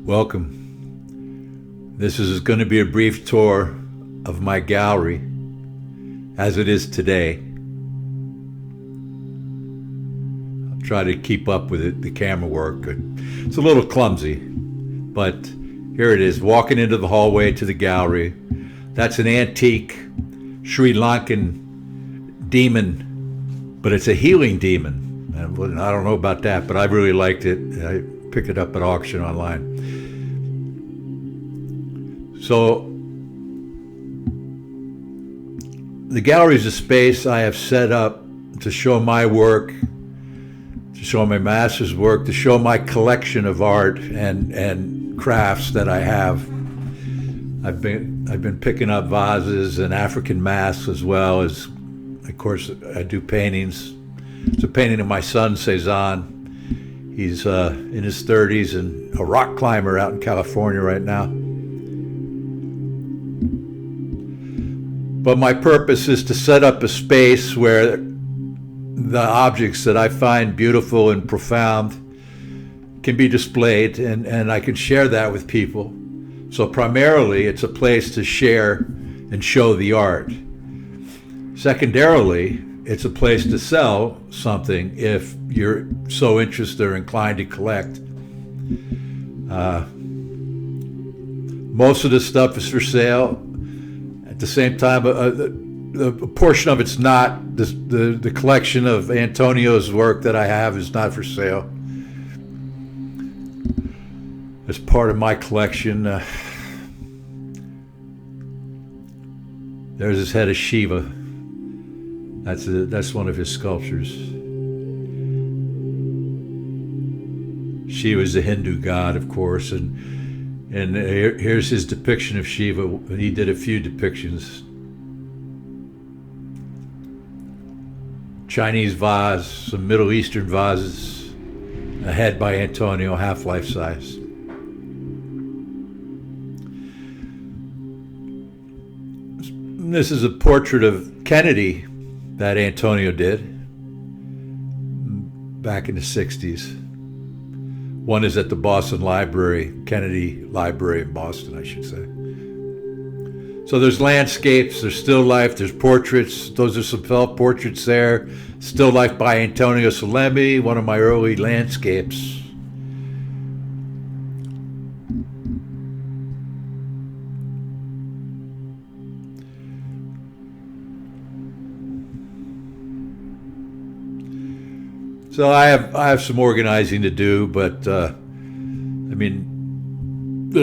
Welcome. This is going to be a brief tour of my gallery as it is today. I'll try to keep up with it, the camera work. It's a little clumsy, but here it is, walking into the hallway to the gallery. That's an antique Sri Lankan demon, but it's a healing demon. I don't know about that, but I really liked it. I picked it up at auction online. So the gallery is a space I have set up to show my work, to show my master's work, to show my collection of art and crafts that I have. I've been picking up vases and African masks, as well as, of course, I do paintings. It's a painting of my son, Cezanne. He's in his 30s and a rock climber out in California right now. But my purpose is to set up a space where the objects that I find beautiful and profound can be displayed, and I can share that with people. So primarily, it's a place to share and show the art. Secondarily, it's a place to sell something if you're so interested or inclined to collect. Most of the stuff is for sale. At the same time, a portion of it's not. The collection of Antonio's work that I have is not for sale. As part of my collection, there's his head of Shiva. That's one of his sculptures. Shiva is the Hindu god, of course, and here's his depiction of Shiva. He did a few depictions. Chinese vase, some Middle Eastern vases, a head by Antonio, half-life size. This is a portrait of Kennedy that Antonio did back in the 60s. One is at the Boston Library, Kennedy Library in Boston, I should say. So there's landscapes, there's still life, there's portraits. Those are some self-portraits there. Still life by Antonio Salemi, one of my early landscapes. So I have some organizing to do, but there's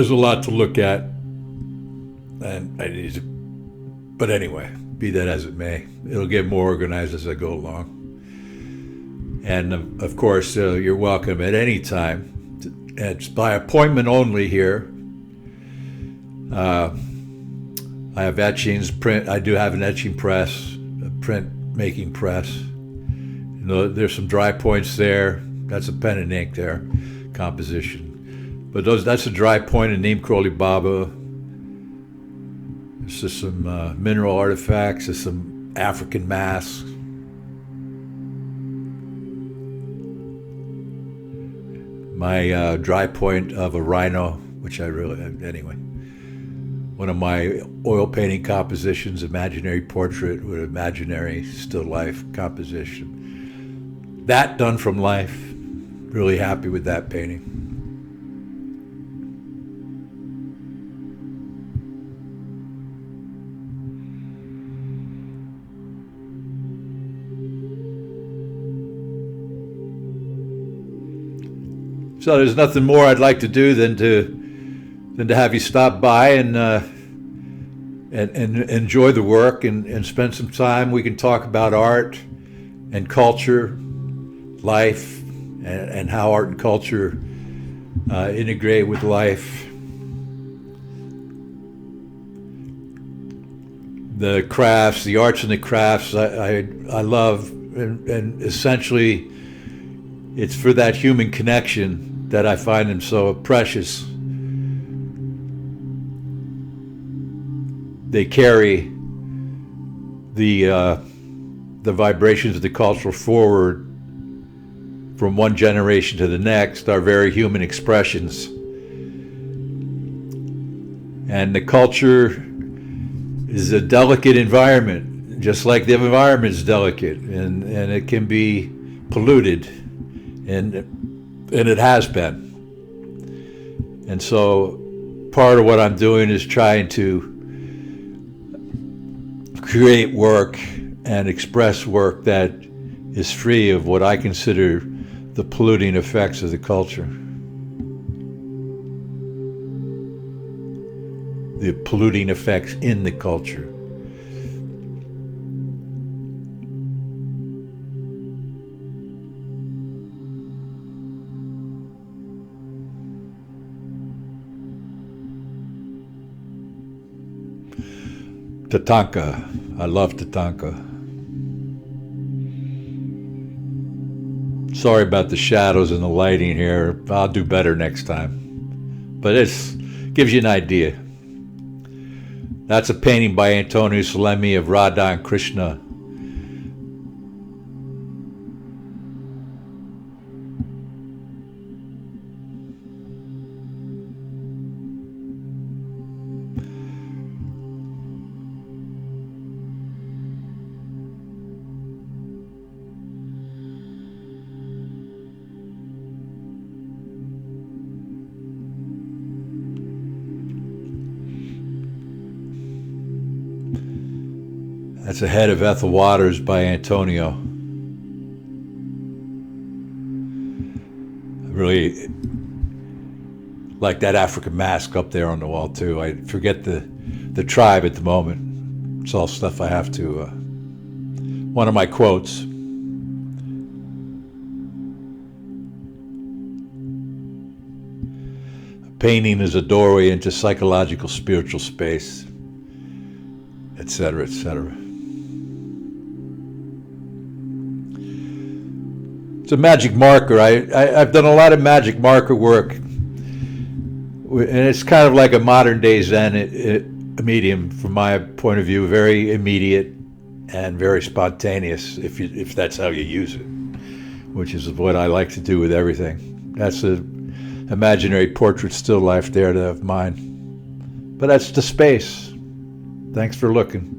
a lot to look at, and I need to. But anyway, be that as it may, it'll get more organized as I go along. And of course, you're welcome at any time. It's by appointment only here. I have etchings, print. I do have an etching press, a print making press. There's some dry points there. That's a pen and ink there, composition. But that's a dry point in Neem Crowley Baba. There's just some mineral artifacts. There's some African masks. My dry point of a rhino, which anyway. One of my oil painting compositions, imaginary portrait with imaginary still life composition. That done from life. Really happy with that painting. So there's nothing more I'd like to do than to have you stop by and enjoy the work and spend some time. We can talk about art and culture, life, and how art and culture integrate with life. The crafts, the arts and the crafts I love, and essentially it's for that human connection that I find them so precious. They carry the the vibrations of the cultural forward from one generation to the next are very human expressions. And the culture is a delicate environment, just like the environment is delicate, and it can be polluted, and it has been. And so part of what I'm doing is trying to create work and express work that is free of what I consider the polluting effects of the culture. The polluting effects in the culture. Tatanka. I love Tatanka. Sorry about the shadows and the lighting here. I'll do better next time. But it gives you an idea. That's a painting by Antonio Salemi of Radha and Krishna. That's the Head of Ethel Waters by Antonio. I really like that African mask up there on the wall too. I forget the tribe at the moment. It's all stuff I have to. One of my quotes. A painting is a doorway into psychological, spiritual space, etc., etc. It's a magic marker. I've done a lot of magic marker work, and it's kind of like a modern day Zen medium from my point of view, very immediate and very spontaneous if that's how you use it, which is what I like to do with everything. That's an imaginary portrait still life there of mine. But that's the space. Thanks for looking.